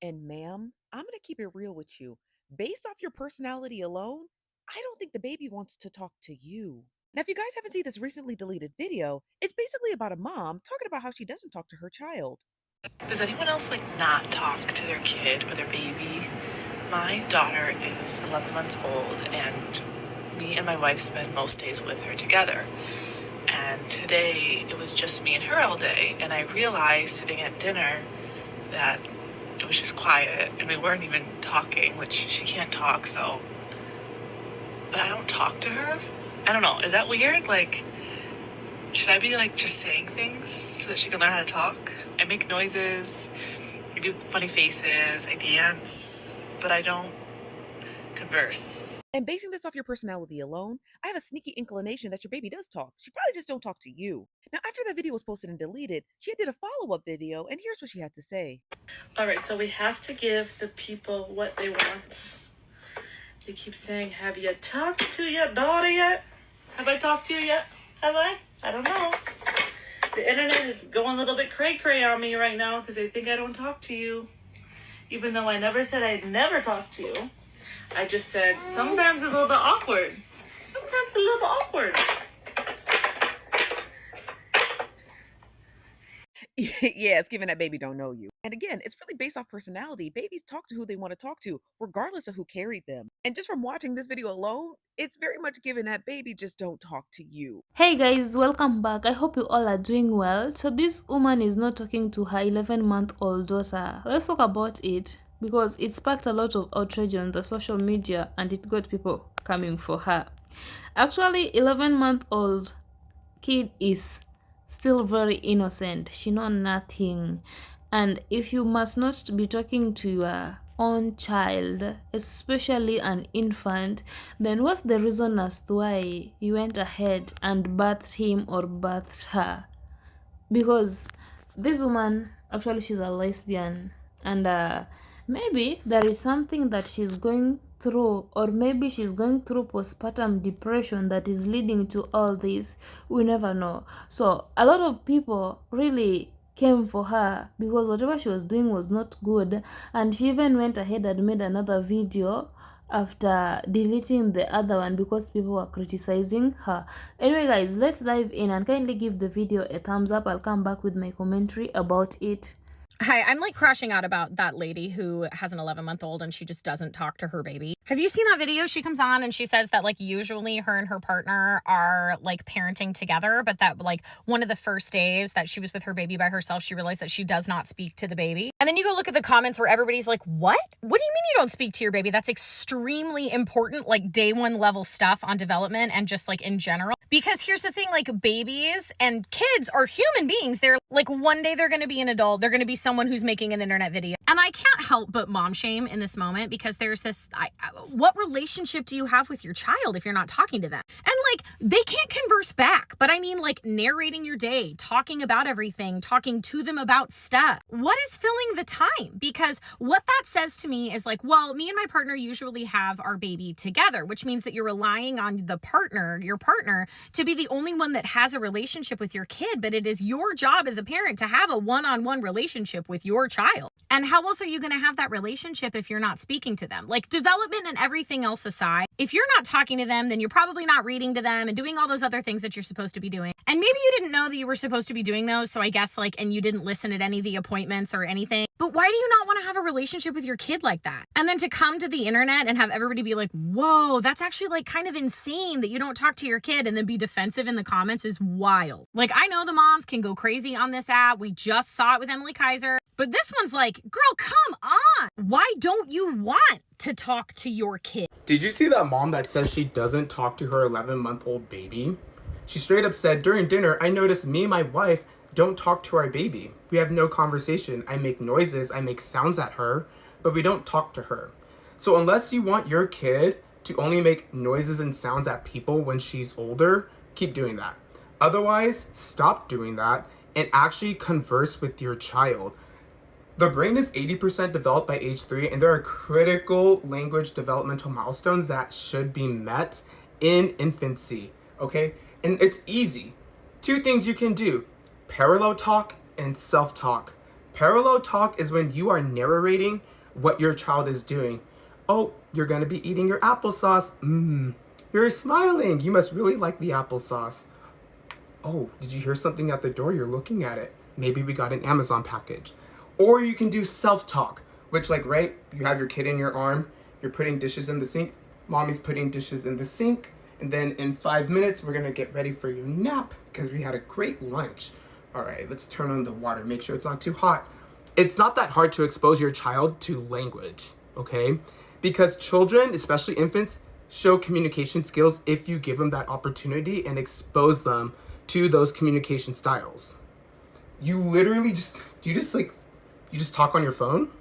And ma'am, I'm going to keep it real with you. Based off your personality alone, I don't think the baby wants to talk to you. Now, if you guys haven't seen this recently deleted video, it's basically about a mom talking about how she doesn't talk to her child. Does anyone else like not talk to their kid or their baby? My daughter is 11 months old, and me and my wife spend most days with her together. And today it was just me and her all day, and I realized sitting at dinner that it was just quiet and we weren't even talking, which she can't talk, so. But I don't talk to her. I don't know. Is that weird? Like, should I be like just saying things so that she can learn how to talk? I make noises, I do funny faces, I dance, but I don't converse. And basing this off your personality alone, I have a sneaky inclination that your baby does talk. She probably just don't talk to you. Now, after that video was posted and deleted, she did a follow-up video, and here's what she had to say. Alright, so we have to give the people what they want. They keep saying, have you talked to your daughter yet? Have I talked to you yet? Have I? I don't know. The internet is going a little bit cray-cray on me right now because they think I don't talk to you. Even though I never said I'd never talk to you. I just said sometimes a little bit awkward. Sometimes a little bit awkward. Yeah, it's given that baby don't know you. And again, it's really based off personality. Babies talk to who they want to talk to, regardless of who carried them. And just from watching this video alone, it's very much given that baby just don't talk to you. Hey guys, welcome back. I hope you all are doing well. So this woman is not talking to her 11-month-old daughter. Let's talk about it because it sparked a lot of outrage on the social media and it got people coming for her. Actually, 11-month-old kid is still very innocent. She know nothing. And if you must not be talking to your own child, especially an infant, then what's the reason as to why you went ahead and birthed him or birthed her? Because this woman, actually she's a lesbian, and maybe there is something that she's going through, or maybe she's going through postpartum depression that is leading to all this. We never know. So a lot of people really came for her because whatever she was doing was not good, and she even went ahead and made another video after deleting the other one because people were criticizing her. Anyway guys, let's dive in and kindly give the video a thumbs up. I'll come back with my commentary about it. Hi, I'm like crashing out about that lady who has an 11-month-old and she just doesn't talk to her baby. Have you seen that video? She comes on and she says that like usually her and her partner are like parenting together, but that like one of the first days that she was with her baby by herself, she realized that she does not speak to the baby. And then you go look at the comments where everybody's like, what? What do you mean you don't speak to your baby? That's extremely important, like day one level stuff on development and just like in general. Because here's the thing, like babies and kids are human beings. They're like one day they're going to be an adult. They're going to be someone who's making an internet video. And I can't help but mom shame in this moment because there's this, what relationship do you have with your child if you're not talking to them? And like, they can't converse back, but I mean like narrating your day, talking about everything, talking to them about stuff. What is filling the time? Because what that says to me is like, well, me and my partner usually have our baby together, which means that you're relying on the partner, your partner, to be the only one that has a relationship with your kid, but it is your job as a parent to have a one-on-one relationship with your child. And how else are you going to have that relationship if you're not speaking to them? Like development and everything else aside, if you're not talking to them, then you're probably not reading to them and doing all those other things that you're supposed to be doing. And maybe you didn't know that you were supposed to be doing those, so I guess like, and you didn't listen at any of the appointments or anything. But why do you not want to have a relationship with your kid like that? And then to come to the internet and have everybody be like, whoa, that's actually like kind of insane that you don't talk to your kid and then be defensive in the comments is wild. Like I know the moms can go crazy on this app. We just saw it with Emily Kaiser. But this one's like, girl, come on. Why don't you want to talk to your kid? Did you see that mom that says she doesn't talk to her 11-month-old baby? She straight up said, during dinner, I noticed me and my wife don't talk to our baby. We have no conversation. I make noises, I make sounds at her, but we don't talk to her. So unless you want your kid to only make noises and sounds at people when she's older, keep doing that. Otherwise, stop doing that and actually converse with your child. The brain is 80% developed by age 3, and there are critical language developmental milestones that should be met in infancy, okay? And it's easy. 2 things you can do: parallel talk and self-talk. Parallel talk is when you are narrating what your child is doing. Oh, you're going to be eating your applesauce. You're smiling. You must really like the applesauce. Oh, did you hear something at the door? You're looking at it. Maybe we got an Amazon package. Or you can do self-talk, which like, right, you have your kid in your arm, you're putting dishes in the sink, mommy's putting dishes in the sink, and then in 5 minutes, we're gonna get ready for your nap because we had a great lunch. All right, let's turn on the water, make sure it's not too hot. It's not that hard to expose your child to language, okay? Because children, especially infants, show communication skills if you give them that opportunity and expose them to those communication styles. You literally you just talk on your phone?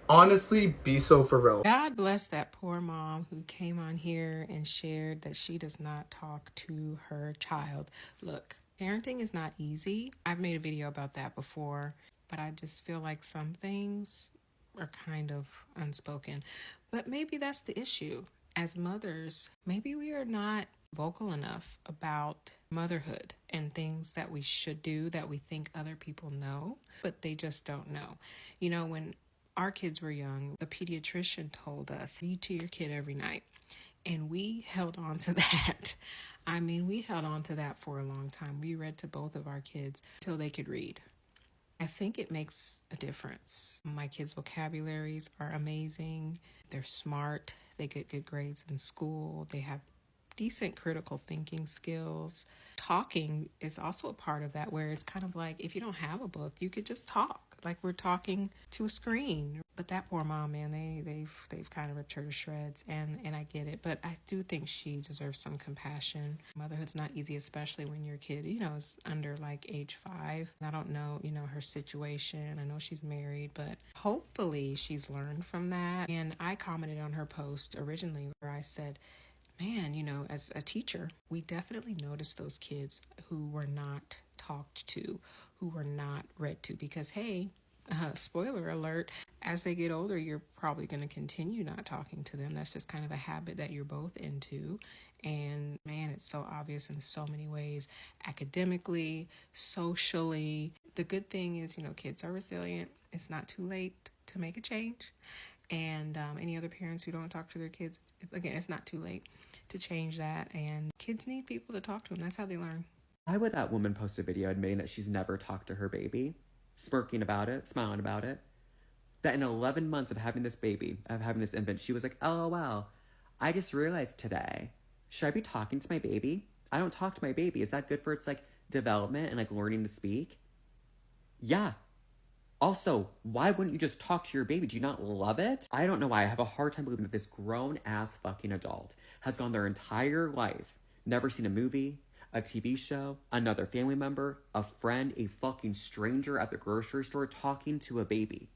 Honestly, be so for real. God bless that poor mom who came on here and shared that she does not talk to her child. Look, parenting is not easy. I've made a video about that before, but I just feel like some things are kind of unspoken. But maybe that's the issue. As mothers, maybe we are not vocal enough about motherhood and things that we should do that we think other people know, but they just don't know. You know, when our kids were young, the pediatrician told us, read to your kid every night. And we held on to that. I mean, we held on to that for a long time. We read to both of our kids till they could read. I think it makes a difference. My kids' vocabularies are amazing. They're smart. They get good grades in school. They have decent critical thinking skills. Talking is also a part of that, where it's kind of like, if you don't have a book, you could just talk like we're talking to a screen. But that poor mom, man, they've kind of ripped her to shreds, and I get it. But I do think she deserves some compassion. Motherhood's not easy, especially when your kid, is under like age 5. I don't know, her situation. I know she's married, but hopefully she's learned from that. And I commented on her post originally where I said, man, as a teacher, we definitely noticed those kids who were not talked to, who were not read to, because, hey, spoiler alert, as they get older, you're probably going to continue not talking to them. That's just kind of a habit that you're both into. And man, it's so obvious in so many ways, academically, socially. The good thing is, kids are resilient. It's not too late to make a change. And any other parents who don't talk to their kids, it's not too late to change that. And kids need people to talk to them. That's how they learn. Why would that woman post a video admitting that she's never talked to her baby, smirking about it, smiling about it? That in 11 months of having this baby, of having this infant, she was like, LOL, I just realized today, should I be talking to my baby? I don't talk to my baby. Is that good for its development and learning to speak? Yeah. Also, why wouldn't you just talk to your baby? Do you not love it? I don't know why. I have a hard time believing that this grown-ass fucking adult has gone their entire life, never seen a movie, a TV show, another family member, a friend, a fucking stranger at the grocery store talking to a baby.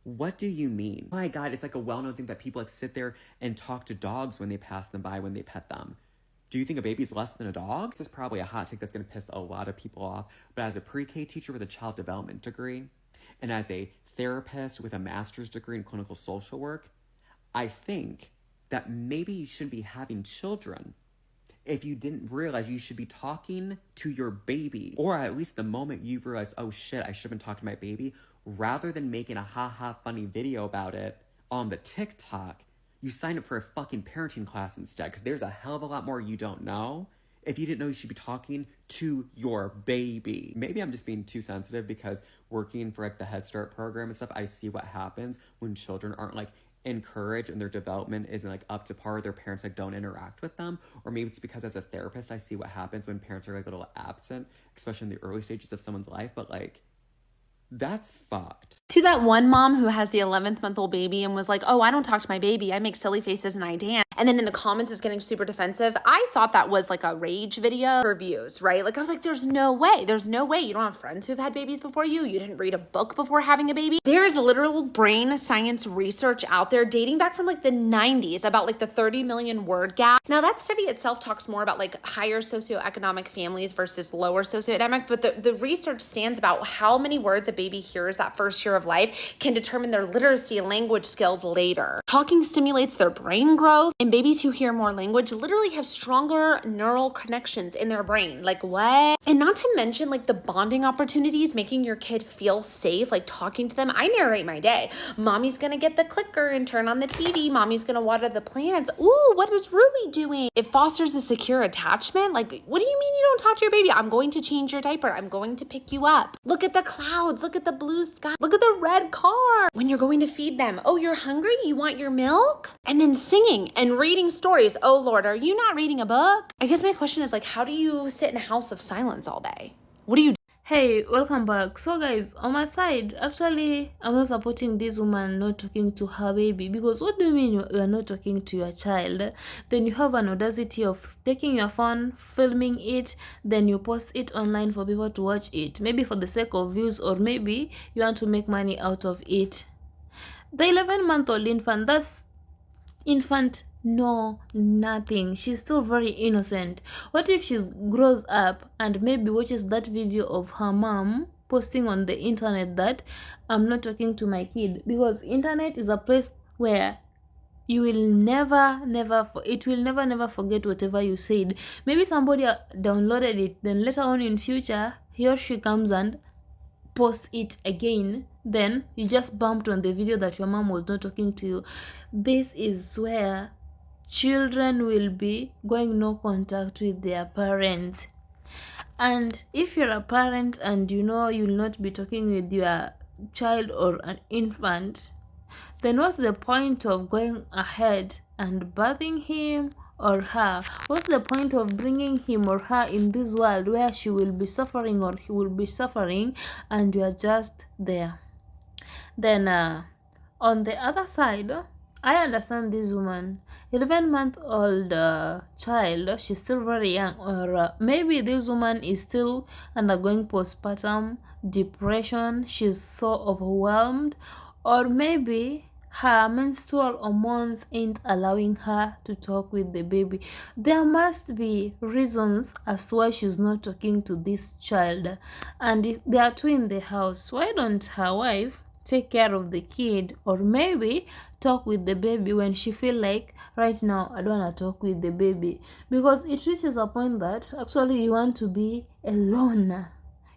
What do you mean? Oh my God, it's a well-known thing that people sit there and talk to dogs when they pass them by, when they pet them. Do you think a baby's less than a dog? This is probably a hot take that's going to piss a lot of people off, but as a pre-K teacher with a child development degree, and as a therapist with a master's degree in clinical social work, I think that maybe you shouldn't be having children if you didn't realize you should be talking to your baby. Or at least the moment you've realized, oh shit, I should have been talking to my baby, rather than making a haha funny video about it on the TikTok, you sign up for a fucking parenting class instead, because there's a hell of a lot more you don't know if you didn't know you should be talking to your baby. Maybe I'm just being too sensitive because working for the Head Start program and stuff, I see what happens when children aren't encouraged and their development isn't up to par. Their parents don't interact with them. Or maybe it's because as a therapist, I see what happens when parents are a little absent, especially in the early stages of someone's life. But that's fucked. To that one mom who has the 11th month old baby and was like, oh, I don't talk to my baby. I make silly faces and I dance. And then in the comments is getting super defensive. I thought that was a rage video for views, right? I was like, there's no way. There's no way. You don't have friends who've had babies before you. You didn't read a book before having a baby. There is literal brain science research out there dating back from the 90s about the 30 million word gap. Now that study itself talks more about higher socioeconomic families versus lower socioeconomic, but the research stands about how many words a baby hears that first year of life can determine their literacy and language skills later. Talking stimulates their brain growth. It And babies who hear more language literally have stronger neural connections in their brain. Like, what? And not to mention, like, the bonding opportunities, making your kid feel safe, like talking to them. I narrate my day. Mommy's gonna get the clicker and turn on the TV. Mommy's gonna water the plants. Ooh, what is Ruby doing? It fosters a secure attachment. Like, what do you mean you don't talk to your baby? I'm going to change your diaper. I'm going to pick you up. Look at the clouds. Look at the blue sky. Look at the red car. When you're going to feed them, oh, you're hungry? You want your milk? And then singing and reading stories. Oh, Lord, are you not reading a book? I guess my question is, like, how do you sit in a house of silence all day? What do you do? Hey, welcome back. So guys, on my side, actually, I'm not supporting this woman not talking to her baby, because what do you mean you are not talking to your child? Then you have an audacity of taking your phone, filming it, then you post it online for people to watch it, maybe for the sake of views, or maybe you want to make money out of it. The 11-month-old infant, that's infant know nothing. She's still very innocent. What if she grows up and maybe watches that video of her mom posting on the internet that I'm not talking to my kid? Because internet is a place where you will never forget whatever you said. Maybe somebody downloaded it, then later on in future he or she comes and post it again, then you just bumped on the video that your mom was not talking to you. This is where children will be going no contact with their parents. And if you're a parent and you know you'll not be talking with your child or an infant, then what's the point of going ahead and birthing him or her? What's the point of bringing him or her in this world where she will be suffering or he will be suffering and you are just there? Then on the other side, I understand this woman, 11-month-old child, she's still very young, or maybe this woman is still undergoing postpartum depression, she's so overwhelmed, or maybe her menstrual hormones ain't allowing her to talk with the baby. There must be reasons as to why she's not talking to this child. And if there are two in the house, why don't her wife take care of the kid, or maybe talk with the baby when she feel like right now I don't want to talk with the baby? Because it reaches a point that actually you want to be alone.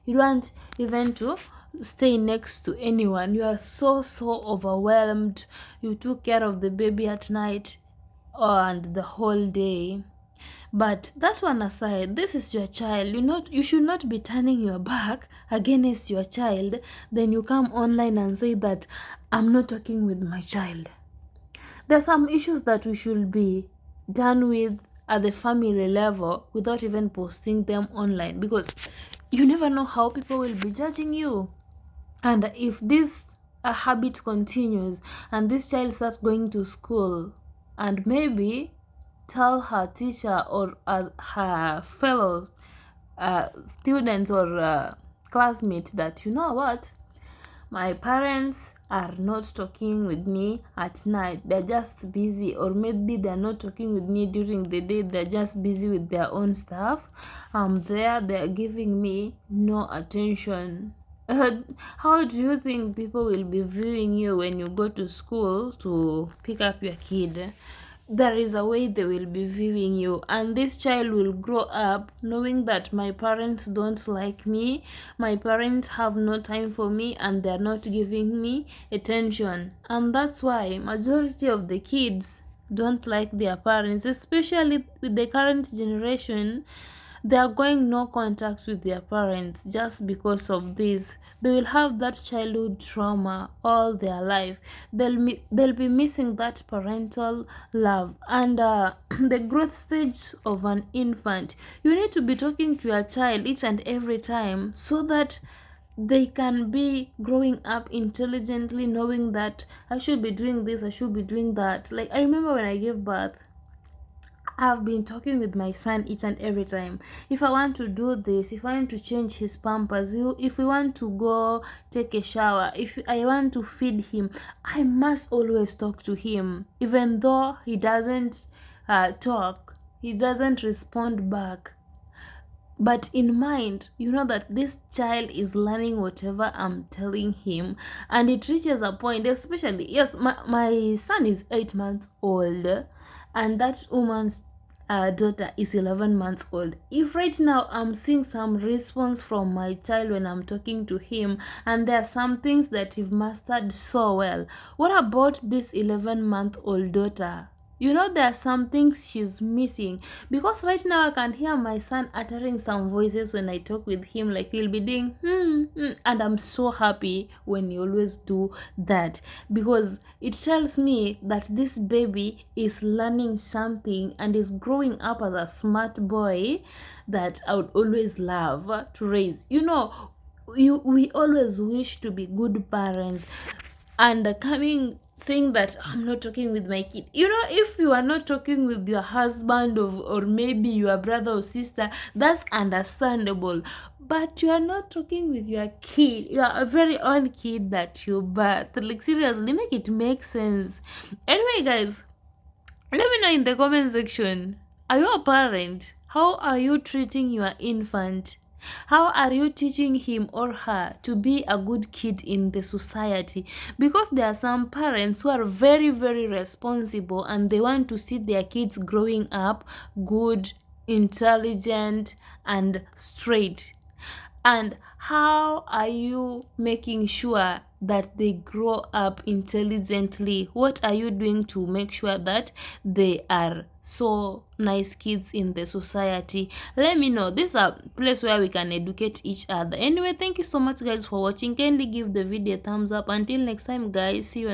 You don't want even to stay next to anyone. You are so overwhelmed. You took care of the baby at night and the whole day. But that one aside, this is your child. You should not be turning your back against your child. Then you come online and say that I'm not talking with my child. There's some issues that we should be done with at the family level without even posting them online, because you never know how people will be judging you. And if this habit continues and this child starts going to school and maybe tell her teacher or her fellow students or classmates that, you know what, my parents are not talking with me at night, they're just busy, or maybe they're not talking with me during the day, they're just busy with their own stuff. They're giving me no attention. How do you think people will be viewing you when you go to school to pick up your kid? There is a way they will be viewing you, and this child will grow up knowing that my parents don't like me, my parents have no time for me, and they're not giving me attention. And that's why majority of the kids don't like their parents, especially with the current generation. They are going no contact with their parents just because of this. They will have that childhood trauma all their life. They'll be missing that parental love. And the growth stage of an infant, you need to be talking to your child each and every time so that they can be growing up intelligently, knowing that I should be doing this, I should be doing that. Like, I remember when I gave birth, I've been talking with my son each and every time. If I want to do this, if I want to change his pampers, if we want to go take a shower, if I want to feed him, I must always talk to him. Even though he doesn't talk, he doesn't respond back. but in mind, you know that this child is learning whatever I'm telling him, and it reaches a point, especially, yes, my son is 8 months old, and that woman's daughter is 11 months old. If right now I'm seeing some response from my child when I'm talking to him, and there are some things that he've mastered so well, what about this 11-month-old daughter? You know, there are some things she's missing, because right now I can hear my son uttering some voices when I talk with him, like he'll be doing and I'm so happy when you always do that, because it tells me that this baby is learning something and is growing up as a smart boy that I would always love to raise. You know, we always wish to be good parents, and coming saying that I'm not talking with my kid. You know, if you are not talking with your husband or maybe your brother or sister, that's understandable. But you are not talking with your kid, your very own kid that you birth. Like, seriously, make it make sense. Anyway, guys, let me know in the comment section. Are you a parent? How are you treating your infant? How are you teaching him or her to be a good kid in the society? Because there are some parents who are very, very responsible, and they want to see their kids growing up good, intelligent, and straight. And how are you making sure that they grow up intelligently? What are you doing to make sure that they are so nice kids in the society? Let me know. This is a place where we can educate each other. Anyway, thank you so much, guys, for watching. Kindly give the video a thumbs up. Until next time, guys, see you.